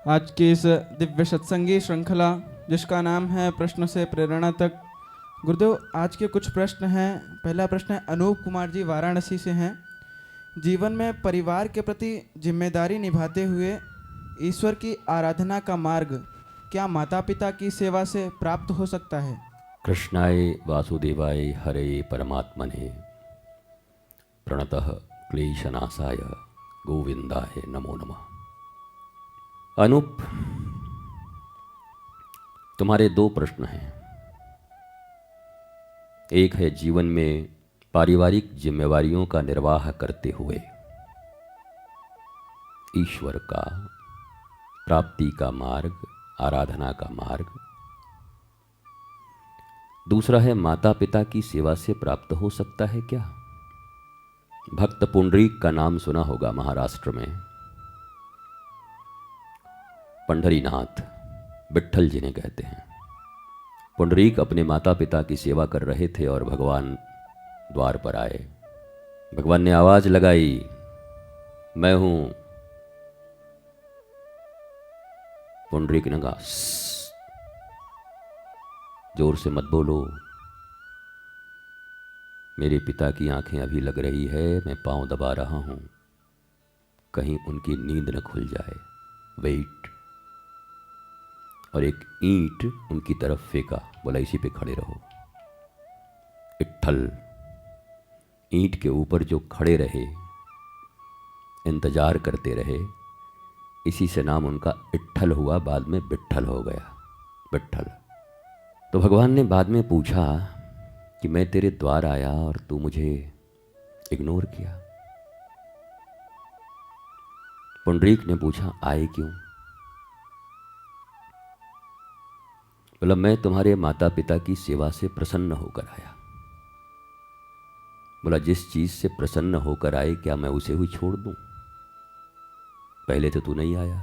आज की इस दिव्य सत्संगी श्रृंखला जिसका नाम है प्रश्न से प्रेरणा तक। गुरुदेव, आज के कुछ प्रश्न हैं। पहला प्रश्न है, अनूप कुमार जी वाराणसी से हैं। जीवन में परिवार के प्रति जिम्मेदारी निभाते हुए ईश्वर की आराधना का मार्ग क्या माता पिता की सेवा से प्राप्त हो सकता है? कृष्णाय वासुदेवाय हरे परमात्मने प्रणतः क्लेशनाशाय गोविंदाय नमो नमः। अनूप, तुम्हारे दो प्रश्न हैं। एक है जीवन में पारिवारिक जिम्मेवारियों का निर्वाह करते हुए ईश्वर का प्राप्ति का मार्ग, आराधना का मार्ग। दूसरा है माता पिता की सेवा से प्राप्त हो सकता है क्या? भक्त पुंडरीक का नाम सुना होगा। महाराष्ट्र में पंढरीनाथ विट्ठल जिन्हें कहते हैं। पुंडरीक अपने माता पिता की सेवा कर रहे थे और भगवान द्वार पर आए। भगवान ने आवाज लगाई, मैं हूं। पुंडरीक ने कहा, जोर से मत बोलो, मेरे पिता की आंखें अभी लग रही है, मैं पांव दबा रहा हूं, कहीं उनकी नींद न खुल जाए। वेट। और एक ईंट उनकी तरफ फेंका, बोला इसी पे खड़े रहो। इट्ठल ईंट के ऊपर जो खड़े रहे, इंतजार करते रहे, इसी से नाम उनका इट्ठल हुआ। बाद में विट्ठल हो गया, विट्ठल। तो भगवान ने बाद में पूछा कि मैं तेरे द्वार आया और तू मुझे इग्नोर किया। पुंडरीक ने पूछा, आए क्यों? बोला, मैं तुम्हारे माता पिता की सेवा से प्रसन्न होकर आया। बोला, जिस चीज से प्रसन्न होकर आए क्या मैं उसे ही छोड़ दूं? पहले तो तू नहीं आया।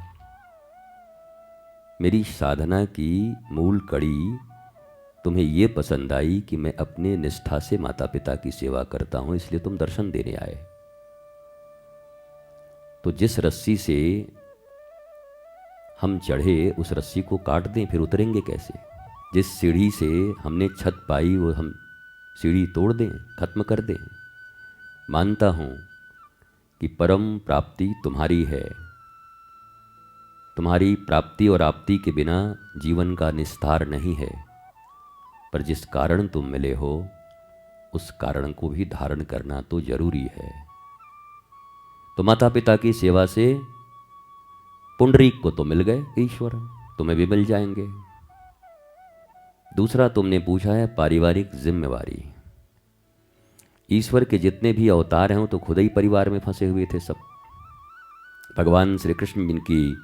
मेरी साधना की मूल कड़ी तुम्हें यह पसंद आई कि मैं अपने निष्ठा से माता पिता की सेवा करता हूं, इसलिए तुम दर्शन देने आए। तो जिस रस्सी से हम चढ़े उस रस्सी को काट दें, फिर उतरेंगे कैसे? जिस सीढ़ी से हमने छत पाई वो हम सीढ़ी तोड़ दें, खत्म कर दें? मानता हूं कि परम प्राप्ति तुम्हारी है। तुम्हारी प्राप्ति और आपति के बिना जीवन का निस्तार नहीं है, पर जिस कारण तुम मिले हो उस कारण को भी धारण करना तो जरूरी है। तो माता पिता की सेवा से पुंडरीक को तो मिल गए ईश्वर, तुम्हें भी मिल जाएंगे। दूसरा तुमने पूछा है पारिवारिक जिम्मेवारी। ईश्वर के जितने भी अवतार हैं वो तो खुद ही परिवार में फंसे हुए थे सब। भगवान श्री कृष्ण जिनकी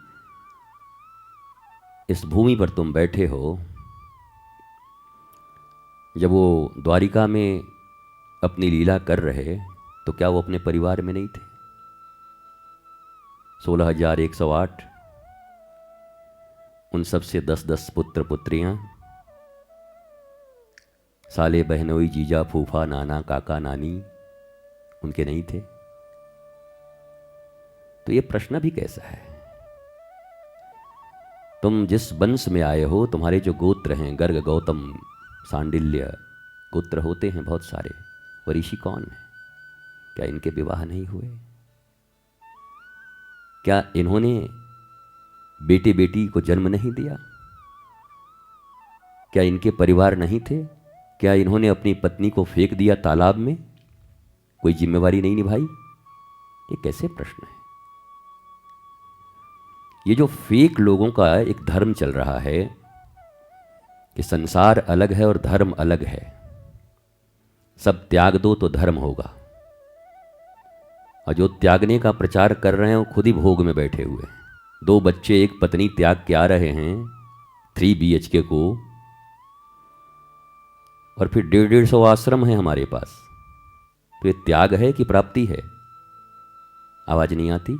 इस भूमि पर तुम बैठे हो, जब वो द्वारिका में अपनी लीला कर रहे तो क्या वो अपने परिवार में नहीं थे? 16,108, उन सब से 10-10 पुत्र पुत्रियां, साले बहनोई जीजा फूफा नाना काका नानी उनके नहीं थे? तो ये प्रश्न भी कैसा है? तुम जिस वंश में आए हो, तुम्हारे जो गोत्र हैं, गर्ग गौतम सांडिल्य गोत्र होते हैं बहुत सारे, वो ऋषि कौन है? क्या इनके विवाह नहीं हुए? क्या इन्होंने बेटे बेटी को जन्म नहीं दिया? क्या इनके परिवार नहीं थे? क्या इन्होंने अपनी पत्नी को फेंक दिया तालाब में? कोई जिम्मेवारी नहीं निभाई? ये कैसे प्रश्न है? ये जो फेक लोगों का एक धर्म चल रहा है कि संसार अलग है और धर्म अलग है, सब त्याग दो तो धर्म होगा, और जो त्यागने का प्रचार कर रहे हैं वो खुद ही भोग में बैठे हुए हैं। 2 बच्चे, 1 पत्नी त्याग के आ रहे हैं 3 BHK को, और फिर 150-150 आश्रम है हमारे पास। तो ये त्याग है कि प्राप्ति है? आवाज नहीं आती?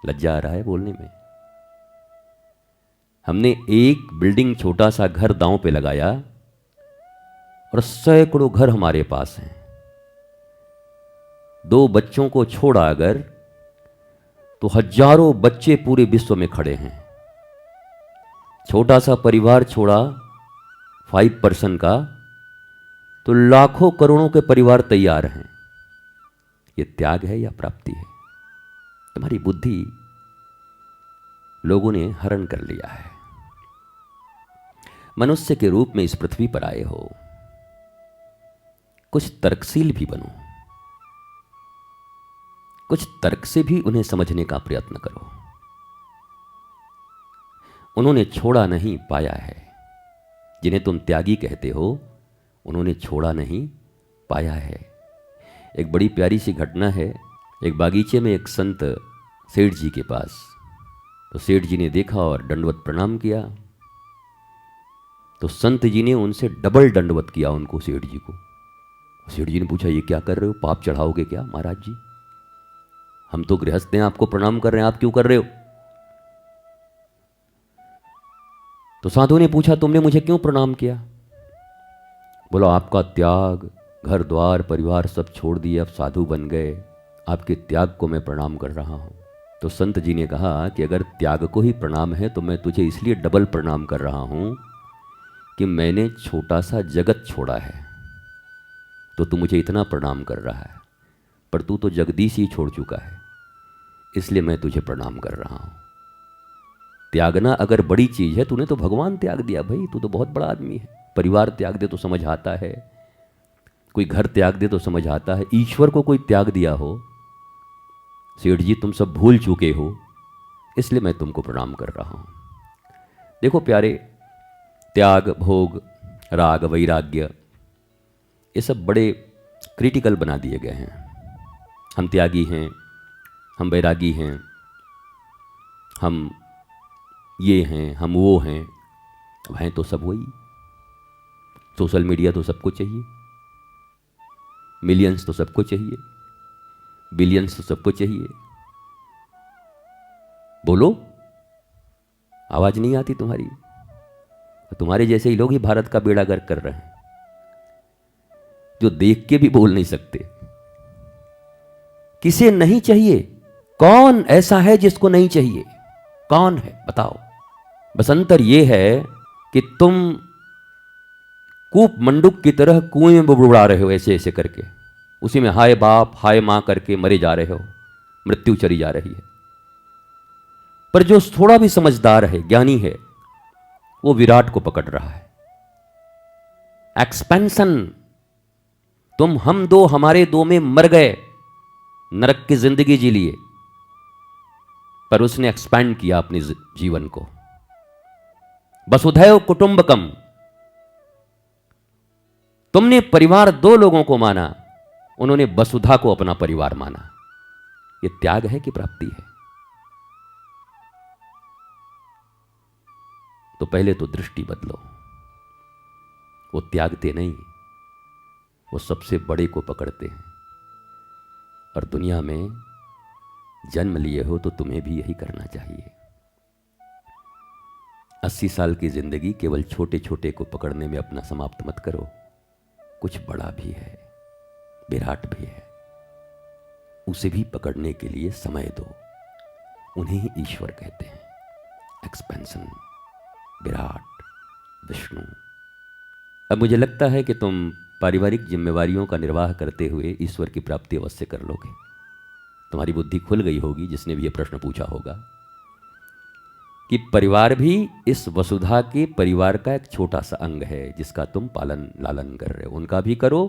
लज्जा आ रहा है बोलने में। हमने एक बिल्डिंग, छोटा सा घर दांव पे लगाया और सैकड़ों घर हमारे पास हैं। 2 बच्चों को छोड़ा अगर तो हजारों बच्चे पूरे विश्व में खड़े हैं। छोटा सा परिवार छोड़ा 5% का, तो लाखों करोड़ों के परिवार तैयार हैं। ये त्याग है या प्राप्ति है? तुम्हारी बुद्धि लोगों ने हरण कर लिया है। मनुष्य के रूप में इस पृथ्वी पर आए हो, कुछ तर्कशील भी बनो, कुछ तर्क से भी उन्हें समझने का प्रयत्न करो। उन्होंने छोड़ा नहीं, पाया है। जिन्हें तुम त्यागी कहते हो, उन्होंने छोड़ा नहीं, पाया है। एक बड़ी प्यारी सी घटना है। एक बागीचे में एक संत सेठ जी के पास, तो सेठ जी ने देखा और दंडवत प्रणाम किया। तो संत जी ने उनसे डबल दंडवत किया उनको, सेठ जी को। सेठ जी ने पूछा, ये क्या कर रहे हो? पाप चढ़ाओगे क्या महाराज जी? हम तो गृहस्थ हैं, आपको प्रणाम कर रहे हैं, आप क्यों कर रहे हो? तो साधु ने पूछा, तुमने मुझे क्यों प्रणाम किया? बोला, आपका त्याग, घर द्वार परिवार सब छोड़ दिए, अब साधु बन गए, आपके त्याग को मैं प्रणाम कर रहा हूं। तो संत जी ने कहा कि अगर त्याग को ही प्रणाम है तो मैं तुझे इसलिए डबल प्रणाम कर रहा हूं कि मैंने छोटा सा जगत छोड़ा है, तो तू मुझे इतना प्रणाम कर रहा है, पर तू तो जगदीश ही छोड़ चुका है, इसलिए मैं तुझे प्रणाम कर रहा हूं। त्यागना अगर बड़ी चीज है, तूने तो भगवान त्याग दिया भाई, तू तो बहुत बड़ा आदमी है। परिवार त्याग दे तो समझ आता है, कोई घर त्याग दे तो समझ आता है, ईश्वर को कोई त्याग दिया हो, सेठ जी तुम सब भूल चुके हो, इसलिए मैं तुमको प्रणाम कर रहा हूं। देखो प्यारे, त्याग, भोग, राग, वैराग्य, ये सब बड़े क्रिटिकल बना दिए गए हैं। हम त्यागी हैं, हम वैरागी हैं, हम ये हैं, हम वो हैं। अब हैं तो सब वही। सोशल मीडिया तो सबको चाहिए, मिलियंस तो सबको चाहिए, बिलियंस तो सबको चाहिए। बोलो, आवाज नहीं आती तुम्हारी। तुम्हारे जैसे ही लोग ही भारत का बेड़ा गर्क कर रहे हैं, जो देख के भी बोल नहीं सकते। किसे नहीं चाहिए? कौन ऐसा है जिसको नहीं चाहिए? कौन है बताओ? बस अंतर यह है कि तुम कूप मंडूक की तरह कुएं में बुड़बुड़ा रहे हो, ऐसे ऐसे करके, उसी में हाय बाप हाय मां करके मरे जा रहे हो, मृत्यु चली जा रही है। पर जो थोड़ा भी समझदार है, ज्ञानी है, वो विराट को पकड़ रहा है। एक्सपेंशन, तुम हम दो हमारे दो में मर गए, नरक की जिंदगी जी लिए, पर उसने एक्सपैंड किया अपने जीवन को। वसुधैव कुटुंबकम, तुमने परिवार दो लोगों को माना, उन्होंने वसुधा को अपना परिवार माना। यह त्याग है कि प्राप्ति है? तो पहले तो दृष्टि बदलो। वो त्यागते नहीं, वो सबसे बड़े को पकड़ते हैं। और दुनिया में जन्म लिए हो तो तुम्हें भी यही करना चाहिए। 80 साल की जिंदगी केवल छोटे छोटे को पकड़ने में अपना समाप्त मत करो। कुछ बड़ा भी है, विराट भी है, उसे भी पकड़ने के लिए समय दो। उन्हें ही ईश्वर कहते हैं। एक्सपेंशन, विराट, विष्णु। अब मुझे लगता है कि तुम पारिवारिक जिम्मेवारियों का निर्वाह करते हुए ईश्वर की प्राप्ति अवश्य कर लोगे। तुम्हारी बुद्धि खुल गई होगी, जिसने भी यह प्रश्न पूछा होगा, कि परिवार भी इस वसुधा के परिवार का एक छोटा सा अंग है, जिसका तुम पालन लालन कर रहे हो। उनका भी करो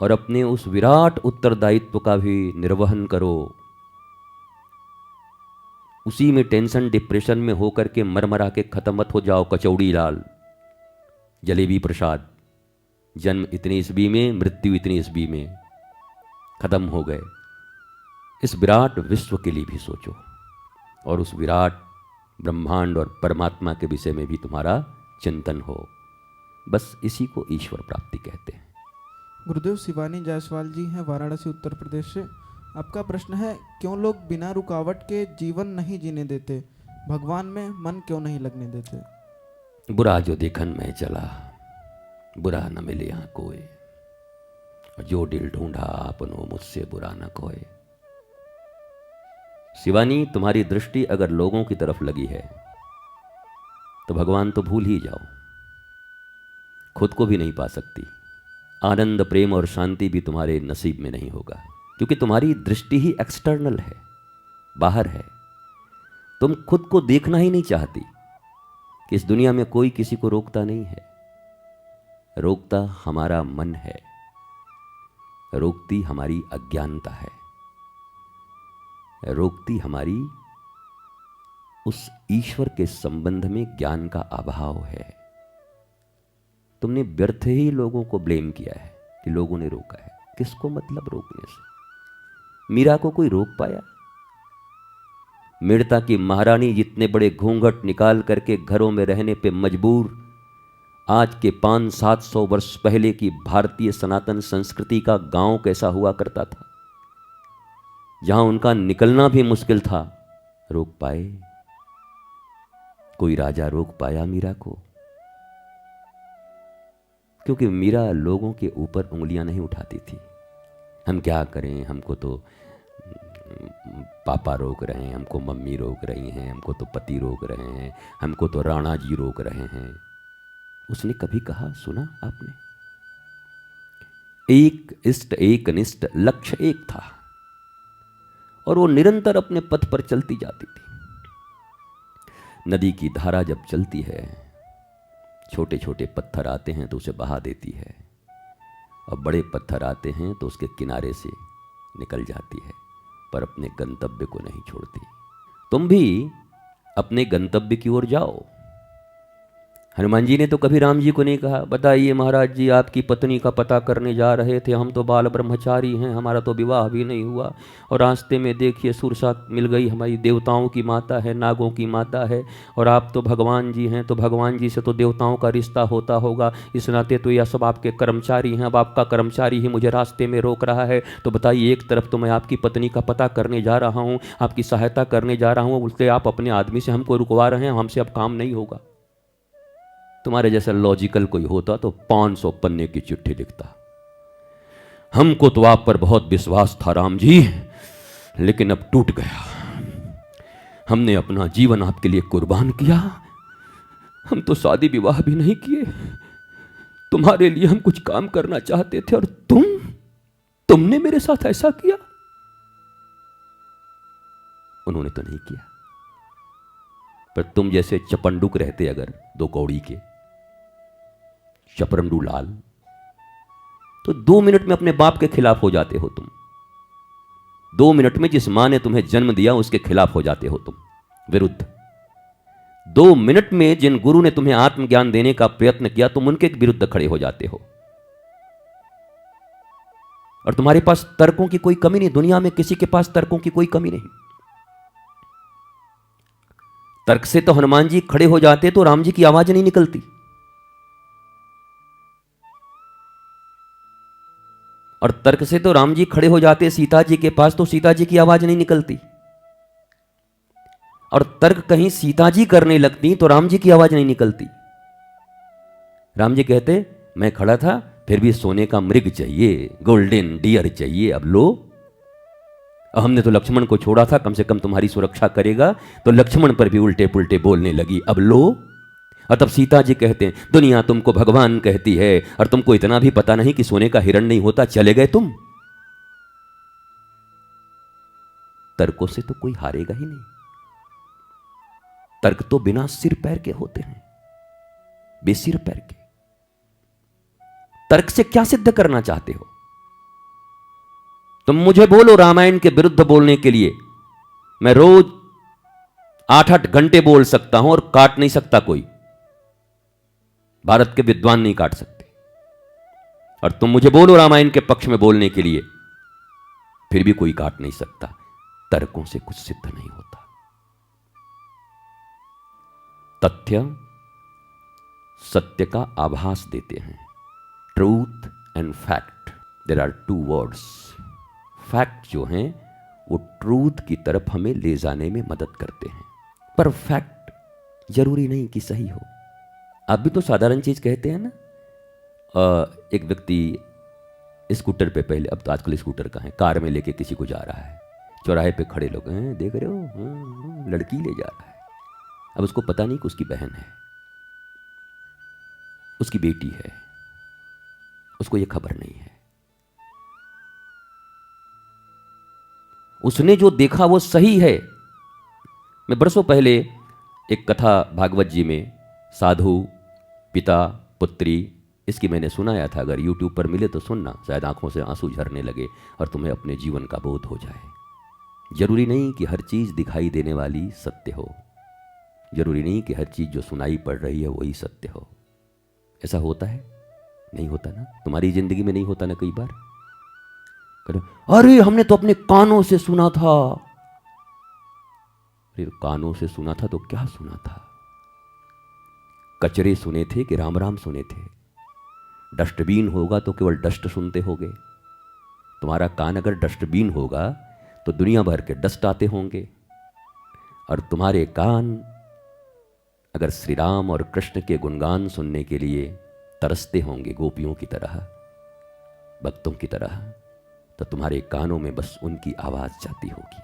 और अपने उस विराट उत्तरदायित्व का भी निर्वहन करो। उसी में टेंशन डिप्रेशन में होकर के मरमरा के खत्म मत हो जाओ। कचौड़ी लाल, जलेबी प्रसाद, जन्म इतनी ईस्वी में, मृत्यु इतनी ईस्वी में, खत्म हो गए। इस विराट विश्व के लिए भी सोचो, और उस विराट ब्रह्मांड और परमात्मा के विषय में भी तुम्हारा चिंतन हो। बस इसी को ईश्वर प्राप्ति कहते हैं। गुरुदेव, शिवानी जायसवाल जी हैं वाराणसी उत्तर प्रदेश से। आपका प्रश्न है, क्यों लोग बिना रुकावट के जीवन नहीं जीने देते? भगवान में मन क्यों नहीं लगने देते? बुरा जो देखन में चला, बुरा न मिले यहाँ कोई, जो दिल ढूंढा आपनो मुझसे बुरा न कोई। शिवानी, तुम्हारी दृष्टि अगर लोगों की तरफ लगी है तो भगवान तो भूल ही जाओ, खुद को भी नहीं पा सकती। आनंद, प्रेम और शांति भी तुम्हारे नसीब में नहीं होगा, क्योंकि तुम्हारी दृष्टि ही एक्सटर्नल है, बाहर है। तुम खुद को देखना ही नहीं चाहती कि इस दुनिया में कोई किसी को रोकता नहीं है। रोकता हमारा मन है, रोकती हमारी अज्ञानता है, रोकती हमारी उस ईश्वर के संबंध में ज्ञान का अभाव है। तुमने व्यर्थ ही लोगों को ब्लेम किया है कि लोगों ने रोका है। किसको मतलब रोकने से? मीरा को कोई रोक पाया? मेड़ता की महारानी जितने बड़े घूंघट निकाल करके घरों में रहने पे मजबूर, आज के 500-700 वर्ष पहले की भारतीय सनातन संस्कृति का गांव कैसा हुआ करता था, जहां उनका निकलना भी मुश्किल था, रोक पाए? कोई राजा रोक पाया मीरा को? क्योंकि मीरा लोगों के ऊपर उंगलियां नहीं उठाती थी। हम क्या करें, हमको तो पापा रोक रहे हैं, हमको मम्मी रोक रही हैं, हमको तो पति रोक रहे हैं, हमको तो राणा जी रोक रहे हैं। उसने कभी कहा, सुना आपने? एक इष्ट एक निष्ठ, लक्ष्य एक था और वो निरंतर अपने पथ पर चलती जाती थी। नदी की धारा जब चलती है, छोटे छोटे पत्थर आते हैं तो उसे बहा देती है, और बड़े पत्थर आते हैं तो उसके किनारे से निकल जाती है, पर अपने गंतव्य को नहीं छोड़ती। तुम भी अपने गंतव्य की ओर जाओ। हनुमान जी ने तो कभी राम जी को नहीं कहा, बताइए महाराज जी, आपकी पत्नी का पता करने जा रहे थे, हम तो बाल ब्रह्मचारी हैं, हमारा तो विवाह भी नहीं हुआ, और रास्ते में देखिए सुरसा मिल गई, हमारी देवताओं की माता है, नागों की माता है, और आप तो भगवान जी हैं, तो भगवान जी से तो देवताओं का रिश्ता होता होगा, इस नाते तो यह सब आपके कर्मचारी हैं, अब आपका कर्मचारी ही मुझे रास्ते में रोक रहा है। तो बताइए, एक तरफ तो मैं आपकी पत्नी का पता करने जा रहा हूँ, आपकी सहायता करने जा रहा हूँ, उससे आप अपने आदमी से हमको रुकवा रहे हैं, हमसे अब काम नहीं होगा। तुम्हारे जैसा लॉजिकल कोई होता तो 500 पन्ने की चिट्ठी लिखता, हमको तो आप पर बहुत विश्वास था राम जी, लेकिन अब टूट गया, हमने अपना जीवन आपके लिए कुर्बान किया, हम तो शादी विवाह भी नहीं किए, तुम्हारे लिए हम कुछ काम करना चाहते थे और तुमने मेरे साथ ऐसा किया। उन्होंने तो नहीं किया, पर तुम जैसे चपंडुक रहते अगर 2 कौड़ी के, चपरंडू लाल, तो 2 मिनट में अपने बाप के खिलाफ हो जाते हो तुम। 2 मिनट में जिस मां ने तुम्हें जन्म दिया उसके खिलाफ हो जाते हो तुम, विरुद्ध। 2 मिनट में जिन गुरु ने तुम्हें आत्मज्ञान देने का प्रयत्न किया, तुम उनके विरुद्ध खड़े हो जाते हो। और तुम्हारे पास तर्कों की कोई कमी नहीं, दुनिया में किसी के पास तर्कों की कोई कमी नहीं। तर्क से तो हनुमान जी खड़े हो जाते तो राम जी की आवाज नहीं निकलती, और तर्क से तो राम जी खड़े हो जाते सीता जी के पास तो सीता जी की आवाज नहीं निकलती, और तर्क कहीं सीता जी करने लगती तो राम जी की आवाज नहीं निकलती। राम जी कहते, मैं खड़ा था फिर भी सोने का मृग चाहिए, गोल्डन डियर चाहिए, अब लो। हमने तो लक्ष्मण को छोड़ा था, कम से कम तुम्हारी सुरक्षा करेगा, तो लक्ष्मण पर भी उल्टे पुल्टे बोलने लगी, अब लो। और तब सीता जी कहते हैं, दुनिया तुमको भगवान कहती है और तुमको इतना भी पता नहीं कि सोने का हिरण नहीं होता, चले गए तुम। तर्कों से तो कोई हारेगा ही नहीं, तर्क तो बिना सिर पैर के होते हैं, बेसिर पैर के। तर्क से क्या सिद्ध करना चाहते हो? तुम मुझे बोलो रामायण के विरुद्ध बोलने के लिए, मैं रोज 8-8 घंटे बोल सकता हूं और काट नहीं सकता कोई, भारत के विद्वान नहीं काट सकते। और तुम मुझे बोलो रामायण के पक्ष में बोलने के लिए, फिर भी कोई काट नहीं सकता। तर्कों से कुछ सिद्ध नहीं होता। तथ्य सत्य का आभास देते हैं। Truth and fact, there are 2 words. Fact जो हैं वो ट्रूथ की तरफ हमें ले जाने में मदद करते हैं, पर फैक्ट जरूरी नहीं कि सही हो। आप भी तो साधारण चीज कहते हैं ना। एक व्यक्ति स्कूटर पे, पहले अब तो आजकल स्कूटर का है, कार में लेके किसी को जा रहा है, चौराहे पे खड़े लोग हैं, देख रहे हो, लड़की ले जा रहा है। अब उसको पता नहीं कि उसकी बहन है, उसकी बेटी है, उसको ये खबर नहीं है। उसने जो देखा वो सही है। मैं बरसों पहले एक कथा भागवत जी में, साधु पिता पुत्री, इसकी मैंने सुनाया था। अगर YouTube पर मिले तो सुनना, शायद आंखों से आंसू झरने लगे और तुम्हें अपने जीवन का बोध हो जाए। जरूरी नहीं कि हर चीज दिखाई देने वाली सत्य हो, जरूरी नहीं कि हर चीज जो सुनाई पड़ रही है वही सत्य हो। ऐसा होता है? नहीं होता ना? तुम्हारी जिंदगी में नहीं होता ना? कई बार अरे हमने तो अपने कानों से सुना था। फिर कानों से सुना था तो क्या सुना था? कचरे सुने थे कि राम राम सुने थे? डस्टबिन होगा तो केवल डस्ट सुनते होगे। तुम्हारा कान अगर डस्टबिन होगा तो दुनिया भर के डस्ट आते होंगे। और तुम्हारे कान अगर श्री राम और कृष्ण के गुणगान सुनने के लिए तरसते होंगे, गोपियों की तरह, भक्तों की तरह, तो तुम्हारे कानों में बस उनकी आवाज जाती होगी।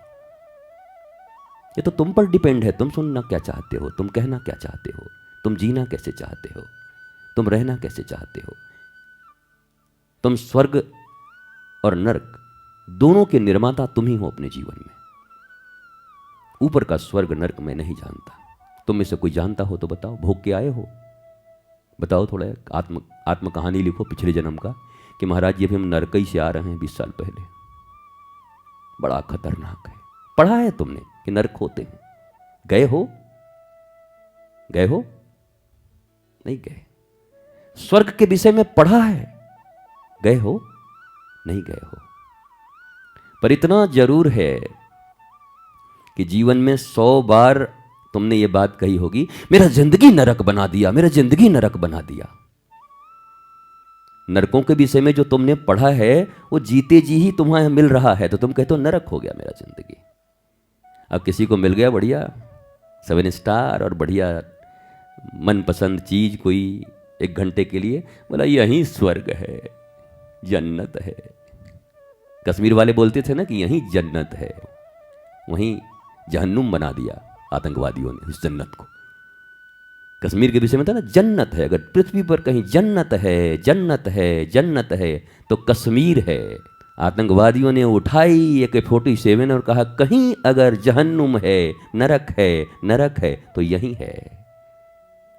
ये तो तुम पर डिपेंड है, तुम सुनना क्या चाहते हो, तुम कहना क्या चाहते हो, तुम जीना कैसे चाहते हो, तुम रहना कैसे चाहते हो। तुम स्वर्ग और नरक दोनों के निर्माता तुम ही हो अपने जीवन में। ऊपर का स्वर्ग नरक मैं नहीं जानता, तुम में से कोई जानता हो तो बताओ। भोग के आए हो? बताओ, थोड़ा आत्म कहानी लिखो पिछले जन्म का, कि महाराज ये भी हम नरकई से आ रहे हैं 20 साल पहले। बड़ा खतरनाक है। पढ़ा है तुमने कि नरक होते हैं? गए हो? गए हो? नहीं गए। स्वर्ग के विषय में पढ़ा है, गए हो? नहीं गए हो। पर इतना जरूर है कि जीवन में 100 बार तुमने ये बात कही होगी, मेरा जिंदगी नरक बना दिया, मेरा जिंदगी नरक बना दिया। नरकों के विषय में जो तुमने पढ़ा है वो जीते जी ही तुम्हें मिल रहा है, तो तुम कहते हो नरक हो गया मेरा जिंदगी। अब किसी को मिल गया बढ़िया 7 स्टार और बढ़िया मनपसंद चीज कोई 1 घंटे के लिए, बोला यहीं स्वर्ग है, जन्नत है। कश्मीर वाले बोलते थे ना कि यहीं जन्नत है, वहीं जहन्नुम बना दिया आतंकवादियों ने इस जन्नत को। कश्मीर के विषय में था ना, जन्नत है। अगर पृथ्वी पर कहीं जन्नत है, जन्नत है, जन्नत है तो कश्मीर है। आतंकवादियों ने उठाई AK-47 और कहा कहीं अगर जहन्नुम है, नरक है, नरक है तो यही है।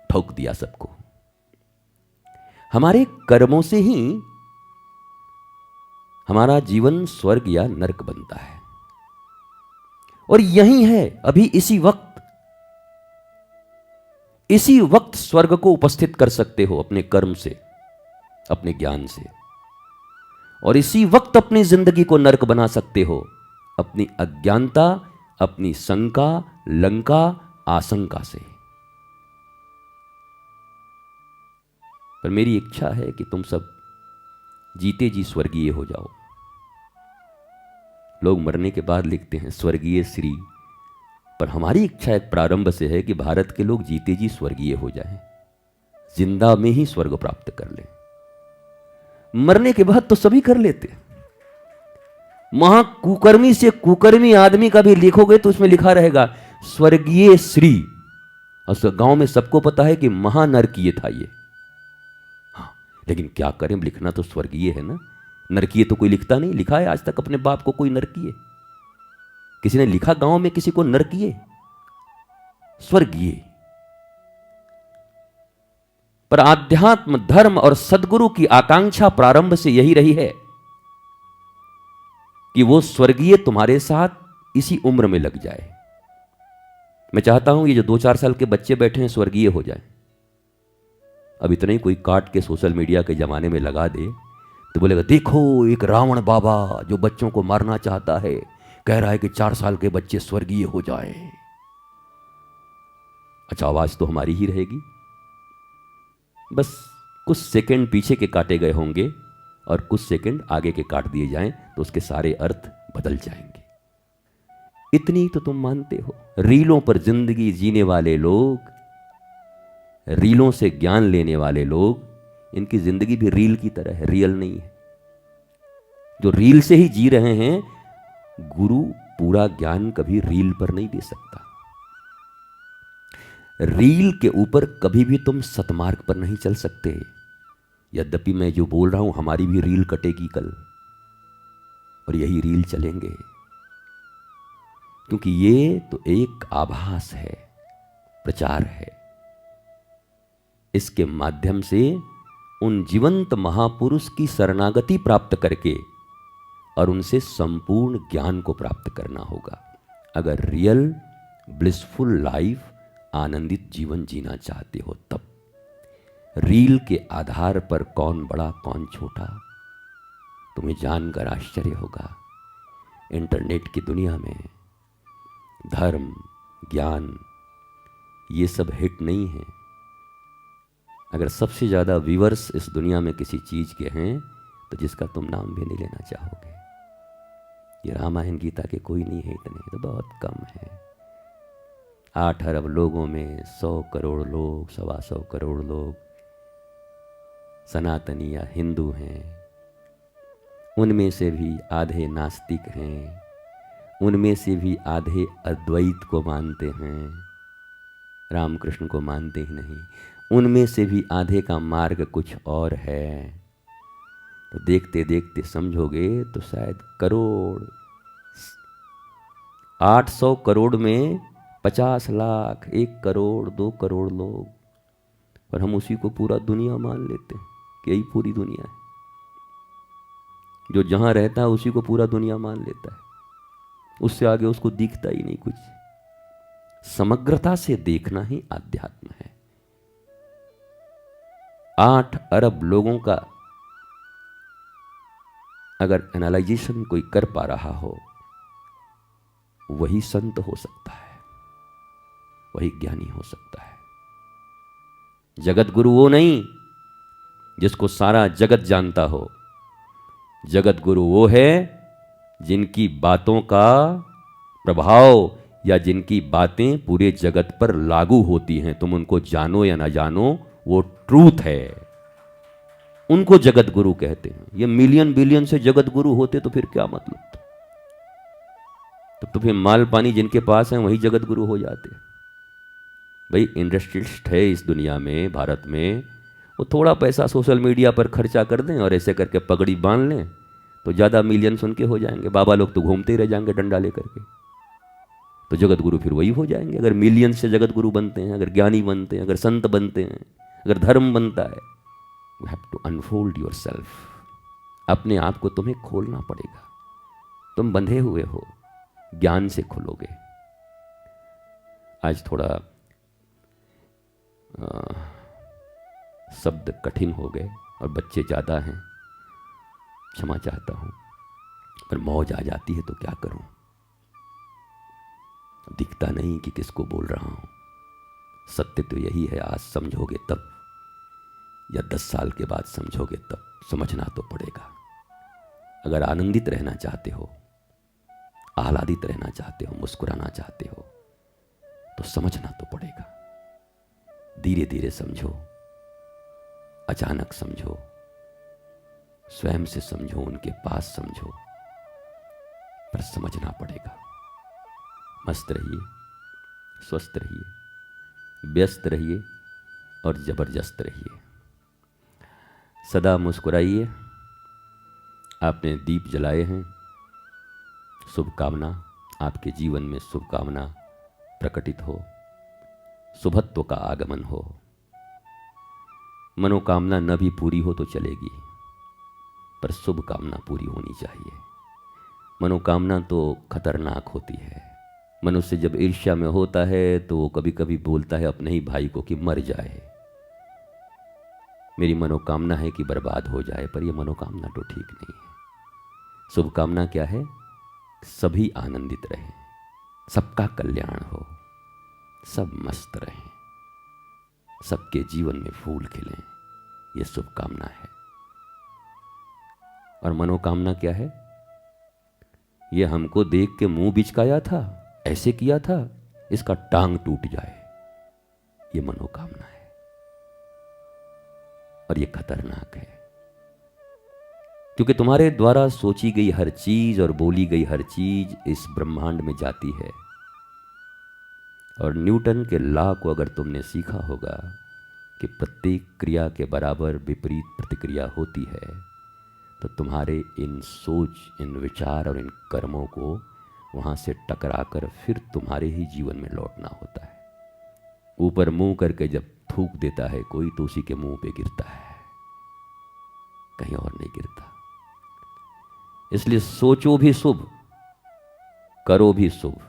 ठोक दिया सबको। हमारे कर्मों से ही हमारा जीवन स्वर्ग या नरक बनता है। और यही है, अभी इसी वक्त स्वर्ग को उपस्थित कर सकते हो अपने कर्म से, अपने ज्ञान से। और इसी वक्त अपनी जिंदगी को नरक बना सकते हो अपनी अज्ञानता, अपनी शंका, लंका, आशंका से। पर मेरी इच्छा है कि तुम सब जीते जी स्वर्गीय हो जाओ। लोग मरने के बाद लिखते हैं स्वर्गीय श्री, पर हमारी इच्छा एक प्रारंभ से है कि भारत के लोग जीते जी स्वर्गीय हो जाएं, जिंदा में ही स्वर्ग प्राप्त कर लें। मरने के बाद तो सभी कर लेते। कुकर्मी से कुकर्मी आदमी का भी लिखोगे तो उसमें लिखा रहेगा स्वर्गीय श्री, और गांव में सबको पता है कि महानरकीय था ये। हाँ, लेकिन क्या करें, लिखना तो स्वर्गीय है ना, नरकीय तो कोई लिखता नहीं। लिखा है आज तक अपने बाप को कोई नरकीय? किसी ने लिखा गांव में किसी को नरकीय? स्वर्गीय। पर आध्यात्म, धर्म और सद्गुरु की आकांक्षा प्रारंभ से यही रही है कि वो स्वर्गीय तुम्हारे साथ इसी उम्र में लग जाए। मैं चाहता हूं ये जो 2-4 साल के बच्चे बैठे हैं स्वर्गीय हो जाए। अब इतना ही कोई काट के सोशल मीडिया के जमाने में लगा दे तो बोलेगा देखो एक रावण बाबा जो बच्चों को मारना चाहता है, कह रहा है कि 4 साल के बच्चे स्वर्गीय हो जाए। अच्छा, आवाज तो हमारी ही रहेगी, बस कुछ सेकंड पीछे के काटे गए होंगे और कुछ सेकंड आगे के काट दिए जाएं तो उसके सारे अर्थ बदल जाएंगे। इतनी तो तुम मानते हो। रीलों पर जिंदगी जीने वाले लोग, रीलों से ज्ञान लेने वाले लोग, इनकी जिंदगी भी रील की तरह है, रियल नहीं है। जो रील से ही जी रहे हैं, गुरु पूरा ज्ञान कभी रील पर नहीं दे सकता। रील के ऊपर कभी भी तुम सतमार्ग पर नहीं चल सकते। यद्यपि मैं जो बोल रहा हूं, हमारी भी रील कटेगी कल, और यही रील चलेंगे, क्योंकि ये तो एक आभास है, प्रचार है। इसके माध्यम से उन जीवंत महापुरुष की शरणागति प्राप्त करके और उनसे संपूर्ण ज्ञान को प्राप्त करना होगा। अगर रियल ब्लिसफुल लाइफ, आनंदित जीवन जीना चाहते हो, तब रील के आधार पर कौन बड़ा कौन छोटा, तुम्हें जानकर आश्चर्य होगा। इंटरनेट की दुनिया में धर्म, ज्ञान, ये सब हिट नहीं है। अगर सबसे ज़्यादा व्यूअर्स इस दुनिया में किसी चीज़ के हैं, तो जिसका तुम नाम भी नहीं लेना चाहोगे। ये रामायण गीता के कोई नहीं है, इतने तो बहुत कम है। 8 अरब लोगों में 100 करोड़ लोग, 125 करोड़ लोग सनातनी या हिंदू हैं। उनमें से भी आधे नास्तिक हैं, उनमें से भी आधे अद्वैत को मानते हैं, रामकृष्ण को मानते ही नहीं। उनमें से भी आधे का मार्ग कुछ और है। तो देखते देखते समझोगे तो शायद करोड़, 800 करोड़ में 50 लाख, 1 करोड़, 2 करोड़ लोग, और हम उसी को पूरा दुनिया मान लेते हैं कि यही पूरी दुनिया है। जो जहां रहता है उसी को पूरा दुनिया मान लेता है, उससे आगे उसको दिखता ही नहीं कुछ। समग्रता से देखना ही आध्यात्म है। 8 अरब लोगों का अगर एनालाइजेशन कोई कर पा रहा हो, वही संत हो सकता है, वही ज्ञानी हो सकता है। जगत गुरु वो नहीं जिसको सारा जगत जानता हो। जगत गुरु वो है जिनकी बातों का प्रभाव या जिनकी बातें पूरे जगत पर लागू होती हैं। तुम उनको जानो या ना जानो, वो ट्रूथ है, उनको जगत गुरु कहते हैं। ये मिलियन बिलियन से जगत गुरु होते तो फिर क्या मतलब था? तो फिर माल पानी जिनके पास है वही जगत गुरु हो जाते। भाई इंडस्ट्रियलिस्ट है इस दुनिया में, भारत में, वो थोड़ा पैसा सोशल मीडिया पर खर्चा कर दें और ऐसे करके पगड़ी बांध लें तो ज़्यादा मिलियंस उनके हो जाएंगे। बाबा लोग तो घूमते ही रह जाएंगे डंडा लेकर के। तो जगत गुरु फिर वही हो जाएंगे। अगर मिलियंस से जगत गुरु बनते हैं, अगर ज्ञानी बनते हैं, अगर संत बनते हैं, अगर धर्म बनता है, you have to unfold your self. अपने आप को तुम्हें खोलना पड़ेगा। तुम बंधे हुए हो, ज्ञान से खुलोगे। आज थोड़ा शब्द कठिन हो गए और बच्चे ज़्यादा हैं, क्षमा चाहता हूँ, पर मौज आ जाती है तो क्या करूँ। दिखता नहीं कि किसको बोल रहा हूँ। सत्य तो यही है, आज समझोगे तब, या 10 साल के बाद समझोगे तब। समझना तो पड़ेगा। अगर आनंदित रहना चाहते हो, आह्लादित रहना चाहते हो, मुस्कुराना चाहते हो, तो समझना तो पड़ेगा। धीरे धीरे समझो, अचानक समझो, स्वयं से समझो, उनके पास समझो, पर समझना पड़ेगा। मस्त रहिए, स्वस्थ रहिए, व्यस्त रहिए और जबरदस्त रहिए। सदा मुस्कुराइए। आपने दीप जलाए हैं, शुभकामना, आपके जीवन में शुभकामना प्रकटित हो, शुभत्व का आगमन हो। मनोकामना न भी पूरी हो तो चलेगी, पर शुभ कामना पूरी होनी चाहिए। मनोकामना तो खतरनाक होती है। मनुष्य जब ईर्ष्या में होता है तो वो कभी कभी बोलता है अपने ही भाई को कि मर जाए। मेरी मनोकामना है कि बर्बाद हो जाए, पर यह मनोकामना तो ठीक नहीं है। शुभकामना क्या है? सभी आनंदित रहें, सबका कल्याण हो, सब मस्त रहें, सबके जीवन में फूल खिलें, यह शुभकामना है। और मनोकामना क्या है? ये हमको देख के मुंह बिचकाया था, ऐसे किया था, इसका टांग टूट जाए, ये मनोकामना है। और ये खतरनाक है, क्योंकि तुम्हारे द्वारा सोची गई हर चीज और बोली गई हर चीज इस ब्रह्मांड में जाती है। और न्यूटन के लॉ को अगर तुमने सीखा होगा कि प्रत्येक क्रिया के बराबर विपरीत प्रतिक्रिया होती है, तो तुम्हारे इन सोच, इन विचार और इन कर्मों को वहाँ से टकराकर फिर तुम्हारे ही जीवन में लौटना होता है। ऊपर मुंह करके जब थूक देता है कोई, तो उसी के मुंह पे गिरता है, कहीं और नहीं गिरता। इसलिए सोचो भी शुभ, करो भी शुभ,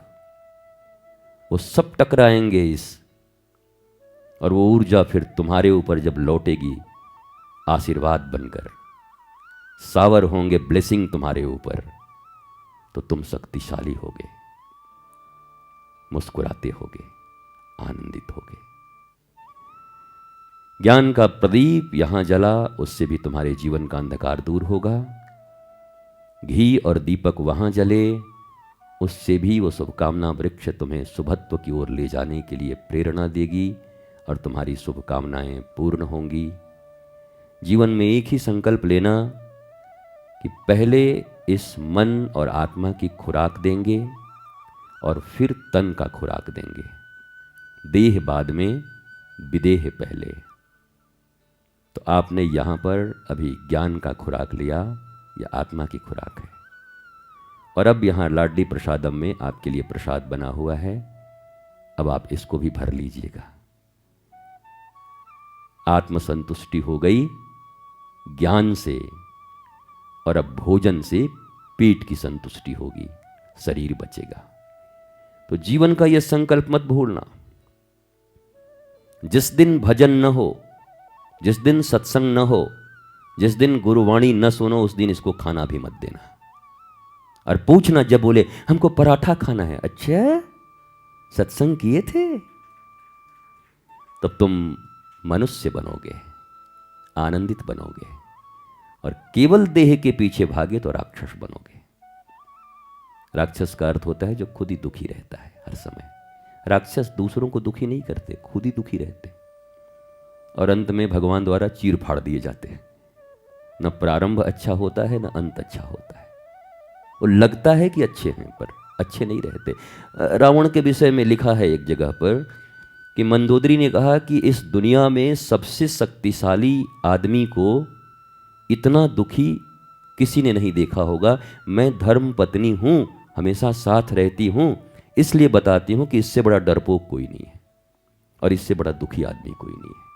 वो सब टकराएंगे और वो ऊर्जा फिर तुम्हारे ऊपर जब लौटेगी आशीर्वाद बनकर, सावर होंगे ब्लेसिंग तुम्हारे ऊपर, तो तुम शक्तिशाली होगे, मुस्कुराते होगे, आनंदित होगे। ज्ञान का प्रदीप यहां जला, उससे भी तुम्हारे जीवन का अंधकार दूर होगा। घी और दीपक वहां जले, उससे भी वो शुभकामना वृक्ष तुम्हें शुभत्व की ओर ले जाने के लिए प्रेरणा देगी और तुम्हारी शुभकामनाएं पूर्ण होंगी। जीवन में एक ही संकल्प लेना कि पहले इस मन और आत्मा की खुराक देंगे और फिर तन का खुराक देंगे। देह बाद में, विदेह पहले। तो आपने यहां पर अभी ज्ञान का खुराक लिया, यह आत्मा की खुराक है। और अब यहां लाडली प्रसादम में आपके लिए प्रसाद बना हुआ है, अब आप इसको भी भर लीजिएगा। आत्मसंतुष्टि हो गई ज्ञान से, और अब भोजन से पेट की संतुष्टि होगी, शरीर बचेगा। तो जीवन का यह संकल्प मत भूलना, जिस दिन भजन न हो, जिस दिन सत्संग न हो, जिस दिन गुरुवाणी न सुनो, उस दिन इसको खाना भी मत देना। और पूछना जब बोले हमको पराठा खाना है, अच्छा सत्संग किए थे? तब तुम मनुष्य बनोगे, आनंदित बनोगे, और केवल देह के पीछे भागे तो राक्षस बनोगे। राक्षस का अर्थ होता है जो खुद ही दुखी रहता है हर समय। राक्षस दूसरों को दुखी नहीं करते, खुद ही दुखी रहते, और अंत में भगवान द्वारा चीर फाड़ दिए जाते हैं। न प्रारंभ अच्छा होता है, न अंत अच्छा होता है। वो लगता है कि अच्छे हैं, पर अच्छे नहीं रहते। रावण के विषय में लिखा है एक जगह पर कि मंदोदरी ने कहा कि इस दुनिया में सबसे शक्तिशाली आदमी को इतना दुखी किसी ने नहीं देखा होगा। मैं धर्म पत्नी हूं, हमेशा साथ रहती हूं, इसलिए बताती हूं कि इससे बड़ा डरपोक कोई नहीं है और इससे बड़ा दुखी आदमी कोई नहीं है।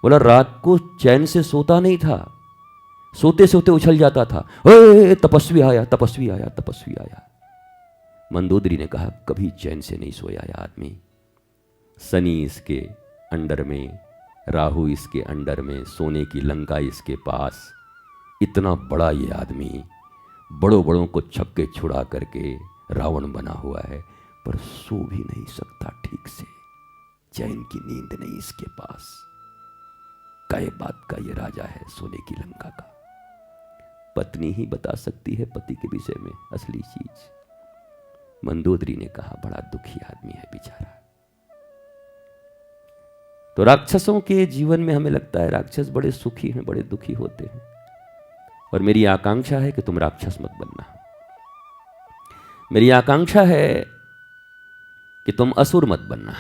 बोला रात को चैन से सोता नहीं था, सोते सोते उछल जाता था, ओए तपस्वी आया, तपस्वी आया, तपस्वी आया। मंदोदरी ने कहा कभी चैन से नहीं सोया यह आदमी। शनि इसके अंडर में, राहु इसके अंडर में, सोने की लंका इसके पास। इतना बड़ा ये आदमी, बड़ों बड़ों को छक्के छुड़ा करके रावण बना हुआ है, पर सो भी नहीं सकता ठीक से, चैन की नींद नहीं इसके पास। काय बात का ये राजा है सोने की लंका का। पत्नी ही बता सकती है पति के विषय में असली चीज। मंदोदरी ने कहा बड़ा दुखी आदमी है बेचारा। तो राक्षसों के जीवन में हमें लगता है राक्षस बड़े सुखी हैं, बड़े दुखी होते हैं, और मेरी आकांक्षा है कि तुम राक्षस मत बनना। मेरी आकांक्षा है कि तुम असुर मत बनना,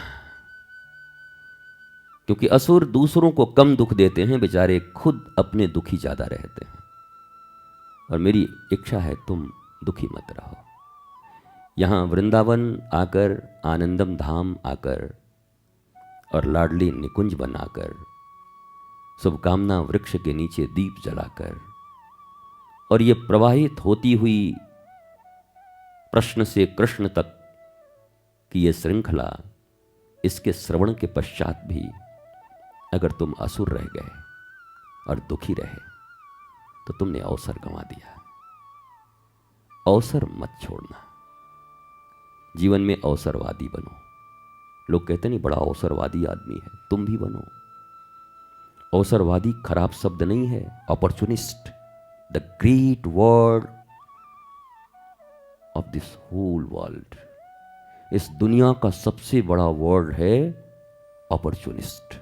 क्योंकि असुर दूसरों को कम दुख देते हैं, बेचारे खुद अपने दुखी ज्यादा रहते हैं। और मेरी इच्छा है तुम दुखी मत रहो। यहां वृंदावन आकर, आनंदम धाम आकर और लाडली निकुंज बनाकर, शुभकामना वृक्ष के नीचे दीप जलाकर, और ये प्रवाहित होती हुई प्रश्न से कृष्ण तक की ये श्रृंखला, इसके श्रवण के पश्चात भी अगर तुम असुर रह गए और दुखी रहे तो तुमने अवसर गंवा दिया। अवसर मत छोड़ना, जीवन में अवसरवादी बनो। लोग कहते नहीं बड़ा अवसरवादी आदमी है, तुम भी बनो। अवसरवादी खराब शब्द नहीं है, opportunist, the great word of this whole world. इस दुनिया का सबसे बड़ा वर्ड है अपॉर्चुनिस्ट।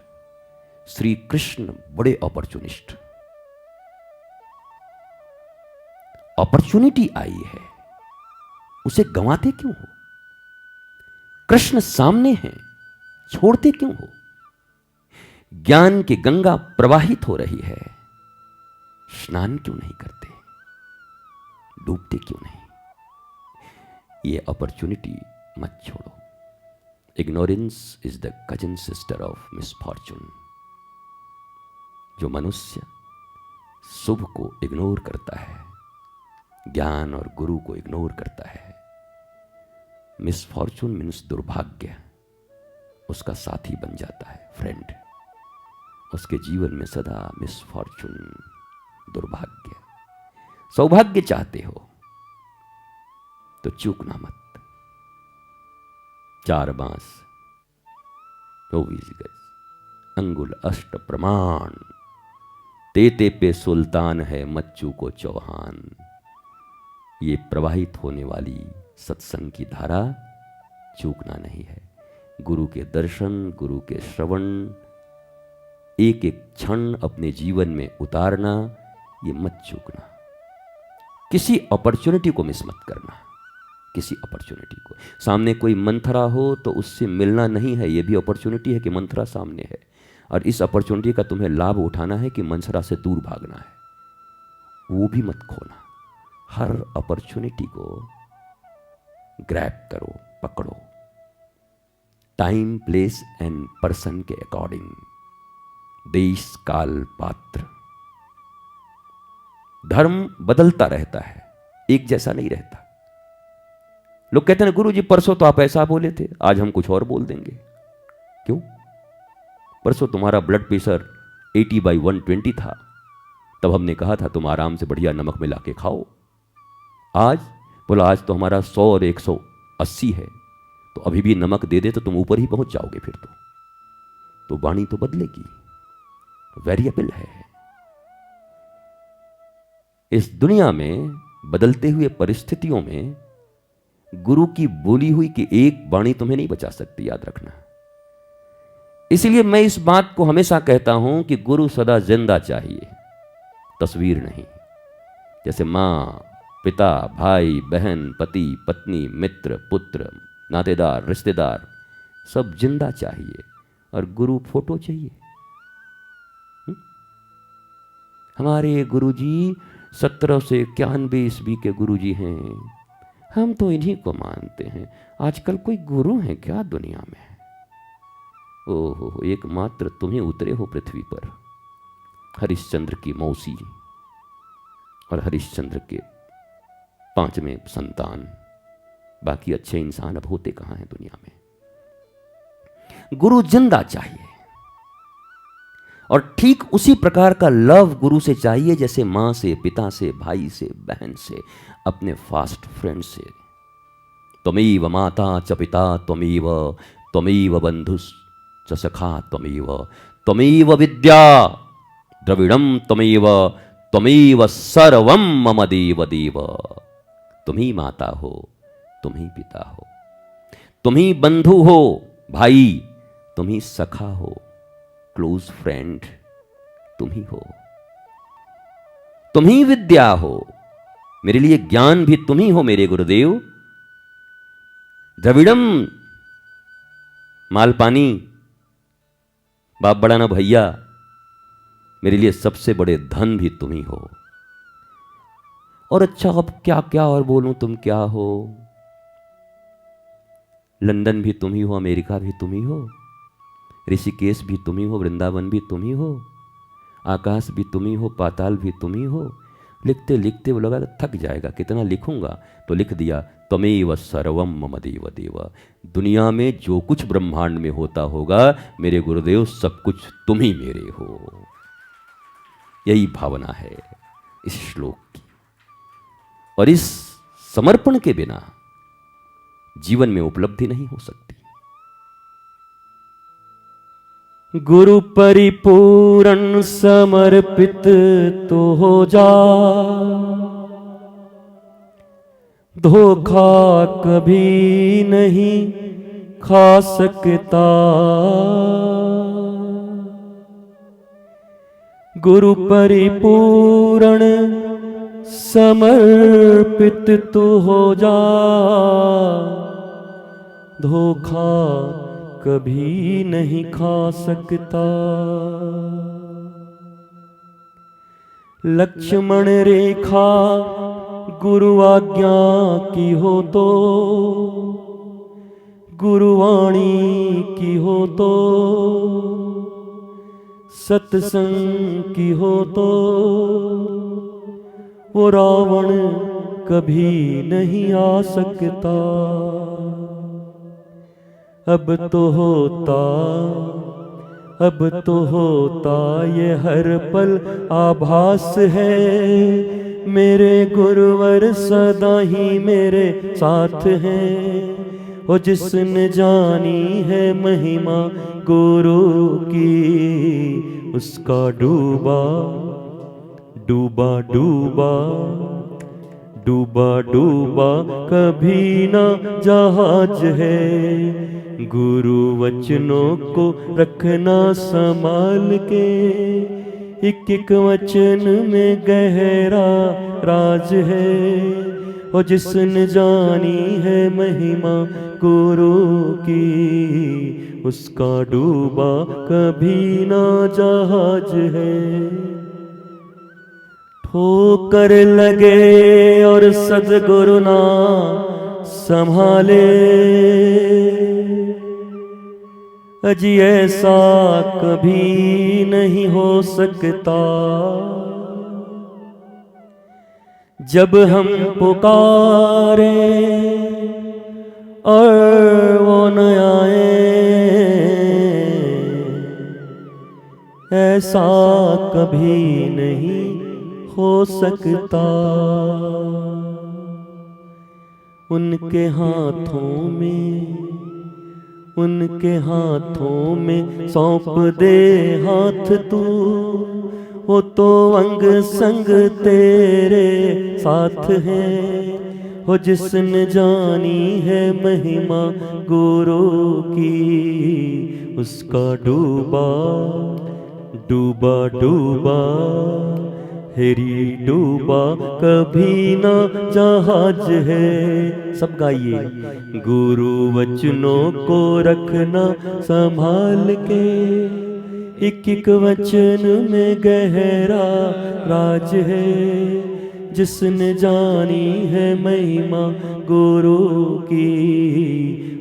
श्री कृष्ण बड़े अपॉर्चुनिस्ट। अपॉर्चुनिटी आई है, उसे गंवाते क्यों हो? कृष्ण सामने हैं, छोड़ते क्यों हो? ज्ञान की गंगा प्रवाहित हो रही है, स्नान क्यों नहीं करते? डूबते क्यों नहीं? ये अपॉर्चुनिटी मत छोड़ो। Ignorance is the cousin sister of misfortune. जो मनुष्य शुभ को इग्नोर करता है, ज्ञान और गुरु को इग्नोर करता है, मिसफॉर्चून मीन्स दुर्भाग्य, उसका साथी बन जाता है, फ्रेंड। उसके जीवन में सदा मिसफॉर्चून, दुर्भाग्य। सौभाग्य चाहते हो तो चूकना मत। 4 बांस 24 गज, अंगुल अष्ट प्रमाण, तेते पे सुल्तान है, मच्चू को चौहान। ये प्रवाहित होने वाली सत्संग की धारा चूकना नहीं है। गुरु के दर्शन, गुरु के श्रवण, एक एक क्षण अपने जीवन में उतारना, ये मत चूकना। किसी अपॉर्चुनिटी को मिस मत करना। किसी अपॉर्चुनिटी को, सामने कोई मंथरा हो तो उससे मिलना नहीं है, ये भी अपॉर्चुनिटी है कि मंथरा सामने है, और इस अपॉर्चुनिटी का तुम्हें लाभ उठाना है कि मंथरा से दूर भागना है, वो भी मत खोना। हर अपॉर्चुनिटी को ग्रैब करो, पकड़ो, टाइम, प्लेस एंड पर्सन के अकॉर्डिंग, देश, काल, पात्र। धर्म बदलता रहता है, एक जैसा नहीं रहता। लोग कहते हैं गुरु जी परसों तो आप ऐसा बोले थे, आज हम कुछ और बोल देंगे। क्यों? परसों तुम्हारा ब्लड प्रेशर 80/120 था, तब हमने कहा था तुम आराम से बढ़िया नमक मिला के खाओ। आज बोला आज तो हमारा 100 और 180 है, तो अभी भी नमक दे दे तो तुम ऊपर ही पहुंच जाओगे। फिर तो वाणी तो बदलेगी, वेरिएबल है। इस दुनिया में बदलते हुए परिस्थितियों में गुरु की बोली हुई कि एक वाणी तुम्हें नहीं बचा सकती, याद रखना। इसलिए मैं इस बात को हमेशा कहता हूं कि गुरु सदा जिंदा चाहिए, तस्वीर नहीं। जैसे मां, पिता, भाई, बहन, पति, पत्नी, मित्र, पुत्र, नातेदार, रिश्तेदार सब जिंदा चाहिए, और गुरु फोटो चाहिए। हमारे गुरुजी 1791 ईस्वी के गुरुजी हैं, हम तो इन्हीं को मानते हैं। आजकल कोई गुरु है क्या दुनिया में? ओहो, एकमात्र तुम्हें उतरे हो पृथ्वी पर, हरिश्चंद्र की मौसी और हरिश्चंद्र के 5वें संतान। बाकी अच्छे इंसान अब होते कहां हैं दुनिया में? गुरु जिंदा चाहिए, और ठीक उसी प्रकार का लव गुरु से चाहिए जैसे मां से, पिता से, भाई से, बहन से, अपने फास्ट फ्रेंड से। त्वमेव माता च पिता त्वमेव, त्वमेव बंधुश्च सखा त्वमेव, त्वमेव विद्या द्रविड़म त्वमेव, त्वमेव सर्वम मम देव देव। तुम ही माता हो, तुम ही पिता हो, तुम ही बंधु हो भाई, तुम ही सखा हो, क्लोज फ्रेंड तुम ही हो, तुम ही विद्या हो, मेरे लिए ज्ञान भी तुम ही हो मेरे गुरुदेव। द्रविड़म माल पानी, बाप बड़ा ना भैया, मेरे लिए सबसे बड़े धन भी तुम ही हो। और अच्छा अब क्या क्या और बोलूं, तुम क्या हो? लंदन भी तुम ही हो, अमेरिका भी तुम ही हो, ऋषिकेश भी तुम ही हो, वृंदावन भी तुम ही हो, आकाश भी तुम ही हो, पाताल भी तुम ही हो। लिखते लिखते वो लगा थक जाएगा, कितना लिखूंगा, तो लिख दिया त्वमेव सर्वम मम देव देव। दुनिया में जो कुछ ब्रह्मांड में होता होगा मेरे गुरुदेव, सब कुछ तुम ही मेरे हो। यही भावना है इस श्लोक की, और इस समर्पण के बिना जीवन में उपलब्धि नहीं हो सकती। गुरु परिपूर्ण समर्पित तो हो जा, धोखा कभी नहीं खा सकता। गुरु परिपूर्ण समर्पित तू हो जा, धोखा कभी नहीं खा सकता। लक्ष्मण रेखा गुरु आज्ञा की हो तो, गुरुवाणी की हो तो, सत्संग की हो तो, वो रावण कभी नहीं आ सकता। अब तो होता, अब तो होता ये हर पल आभास है, मेरे गुरुवर सदा ही मेरे साथ हैं। वो जिसने जानी है महिमा गुरु की, उसका डूबा डूबा डूबा डूबा डूबा कभी ना जहाज है। गुरु वचनों को रखना संभाल के, एक एक वचन में गहरा राज है। और जिसने जानी है महिमा गुरु की, उसका डूबा कभी ना जहाज है। ठोकर लगे और सद्गुरु ना संभाले, अजी ऐसा कभी नहीं हो सकता। जब हम पुकारे और वो न आए, ऐसा कभी नहीं हो सकता। उनके हाथों में, उनके हाथों में सौंप दे हाथ तू, वो तो अंग संग तेरे साथ है। वो जिसने जानी है महिमा गुरु की, उसका डूबा डूबा डूबा हेरी डूबा कभी ना जहाज है। सब गाइए। गुरु वचनों को रखना संभाल के, एक एक वचन में गहरा राज है। जिसने जानी है महिमा गुरु की,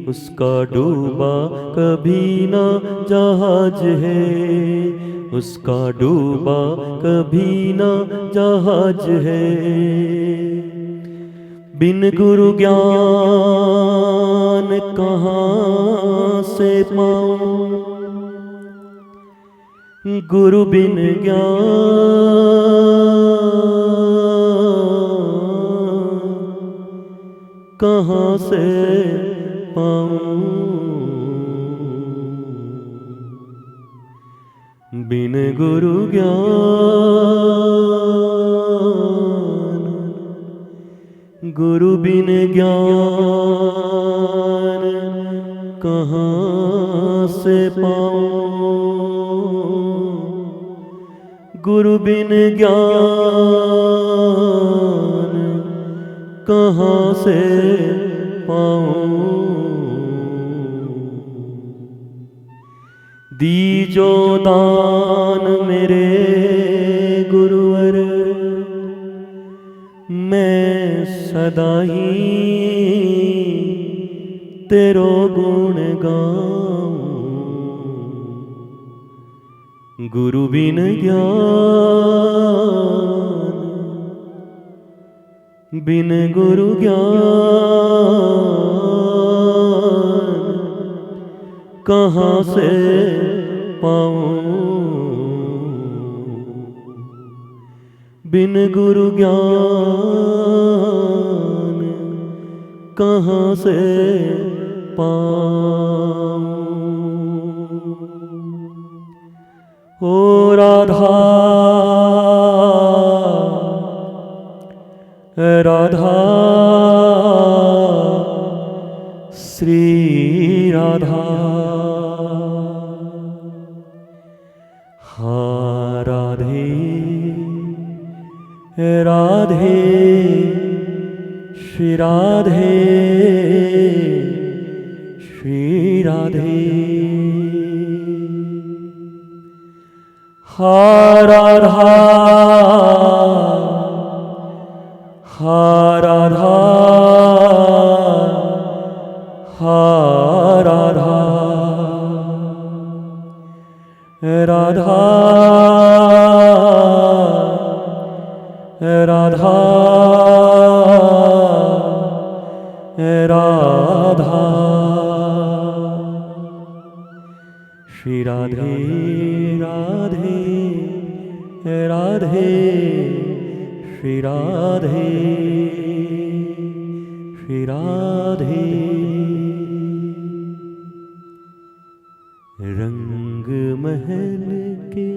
उसका डूबा कभी ना जहाज है। उसका डूबा कभी ना जहाज है। बिन गुरु ज्ञान कहाँ से पाऊं, गुरु बिन ज्ञान कहाँ से पाऊं। बिन गुरु ज्ञान, गुरु बिन ज्ञान कहाँ से पाऊं। गुरु बिन ज्ञान कहाँ से पाऊं। दीजो दान मेरे गुरुवर, मैं सदा ही तेरो गुण गाऊं। गुरु बिन ज्ञान, बिन गुरु ज्ञान कहाँ से पाऊं। बिन गुरु ज्ञान कहाँ से पाऊं। ओ राधा राधा श्री राधा, हाँ राधे राधे श्री राधे श्री राधे। हा राधा हा राधा हा राधा राधा राधा राधा। श्री राधे राधे राधे श्री राधे श्री राधे। रंग महल के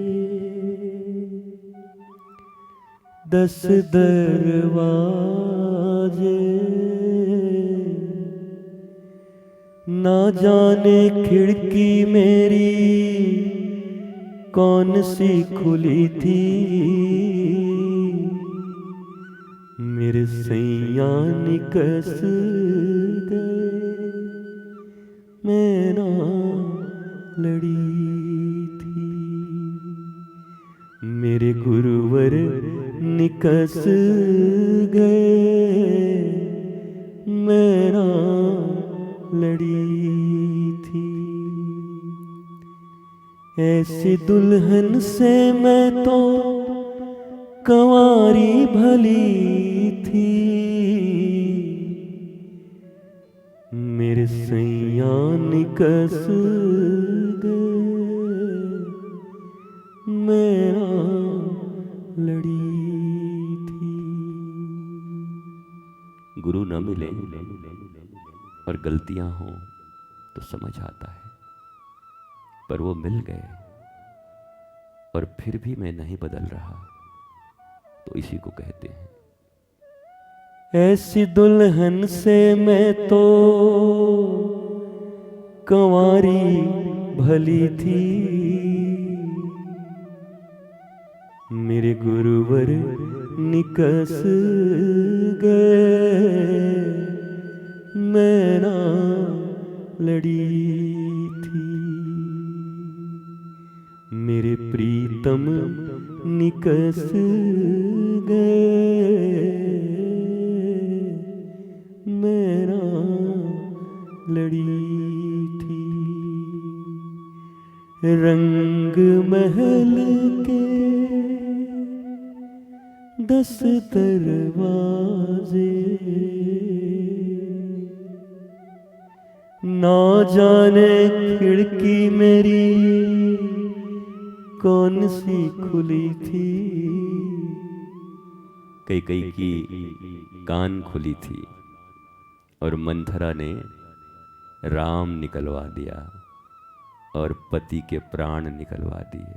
10 दरवाजे, ना जाने खिड़की मेरी कौन सी खुली थी। मेरे सैया निकस गए, मैं ना लड़ी थी। मेरे गुरुवर निकस गए, मैं ना लड़ी थी। ऐसी दुल्हन से मैं तो कंवारी भली थी। मेरे सैया निकस गए, मैं ना लड़ी थी। गुरु न मिले और गलतियां हों तो समझ आता है, पर वो मिल गए और फिर भी मैं नहीं बदल रहा, तो इसी को कहते हैं। ऐसी दुल्हन से मैं तो कंवारी भली थी। मेरे गुरुवर निकस गए, मैं ना लड़ी थी। मेरे प्रीतम निकस गए, मैं ना लड़ी थी। रंग महल के 10 दरवाजे, ना जाने खिड़की मेरी कौन सी खुली थी। कई की कान खुली थी और मंथरा ने राम निकलवा दिया और पति के प्राण निकलवा दिए।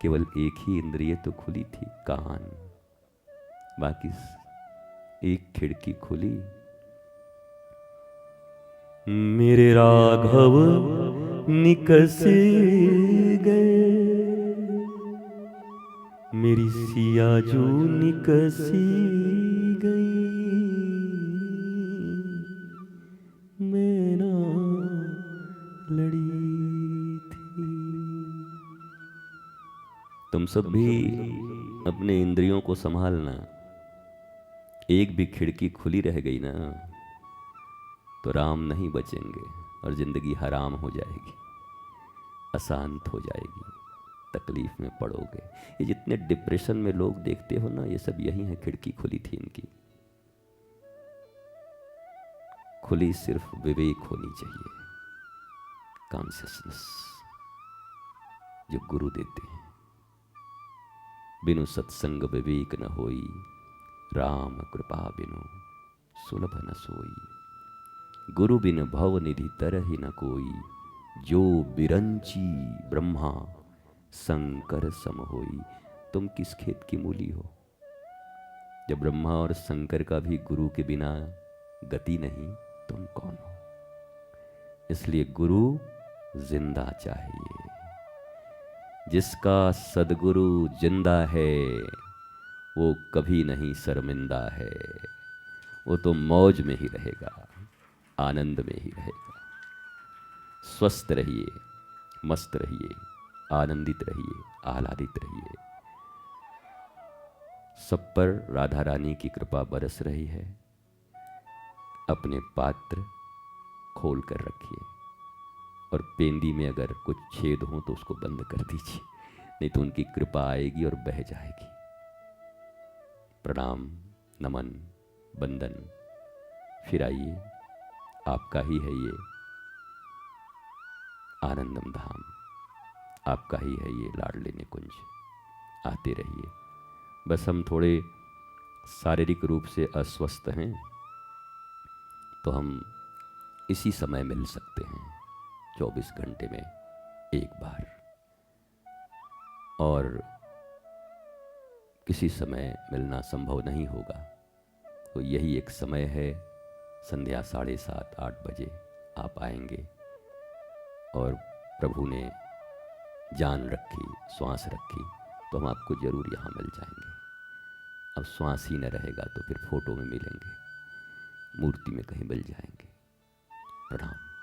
केवल एक ही इंद्रिय तो खुली थी, कान, बाकी एक खिड़की खुली। मेरे राघव निकस गए, मेरी सियाजू निकसी गई, मैं ना लड़ी थी। तुम सब भी अपने इंद्रियों को संभालना। एक भी खिड़की खुली रह गई ना तो राम नहीं बचेंगे और जिंदगी हराम हो जाएगी, अशांत हो जाएगी, तकलीफ में पड़ोगे। ये जितने डिप्रेशन में लोग देखते हो ना, ये सब यही है, खिड़की खुली थी इनकी। खुली सिर्फ विवेक होनी चाहिए, कॉन्शियसनेस जो गुरु देते हैं। बिनु सत्संग विवेक न होई, राम कृपा बिनु सुलभ न सोई। गुरु बिन भव निधि तरहि न कोई, जो बिरंची ब्रह्मा शंकर सम होई। तुम किस खेत की मूली हो, जब ब्रह्मा और शंकर का भी गुरु के बिना गति नहीं, तुम कौन हो। इसलिए गुरु जिंदा चाहिए। जिसका सदगुरु जिंदा है, वो कभी नहीं शर्मिंदा है, वो तो मौज में ही रहेगा, आनंद में ही रहेगा। स्वस्थ रहिए, मस्त रहिए, आनंदित रहिए, आह्लादित रहिए। सब पर राधा रानी की कृपा बरस रही है। अपने पात्र खोल कर रखिए और पेंदी में अगर कुछ छेद हो तो उसको बंद कर दीजिए, नहीं तो उनकी कृपा आएगी और बह जाएगी। प्रणाम, नमन, बंदन। फिर आइए, आपका ही है ये आनंदम धाम, आपका ही है ये लाडले निकुंज। आते रहिए। बस हम थोड़े शारीरिक रूप से अस्वस्थ हैं, तो हम इसी समय मिल सकते हैं 24 घंटे में एक बार, और किसी समय मिलना संभव नहीं होगा तो यही एक समय है, संध्या 7:30 8 बजे आप आएंगे और प्रभु ने जान रखी, श्वास रखी तो हम आपको जरूर यहाँ मिल जाएंगे। अब श्वास ही न रहेगा तो फिर फोटो में मिलेंगे, मूर्ति में कहीं मिल जाएंगे। प्रणाम।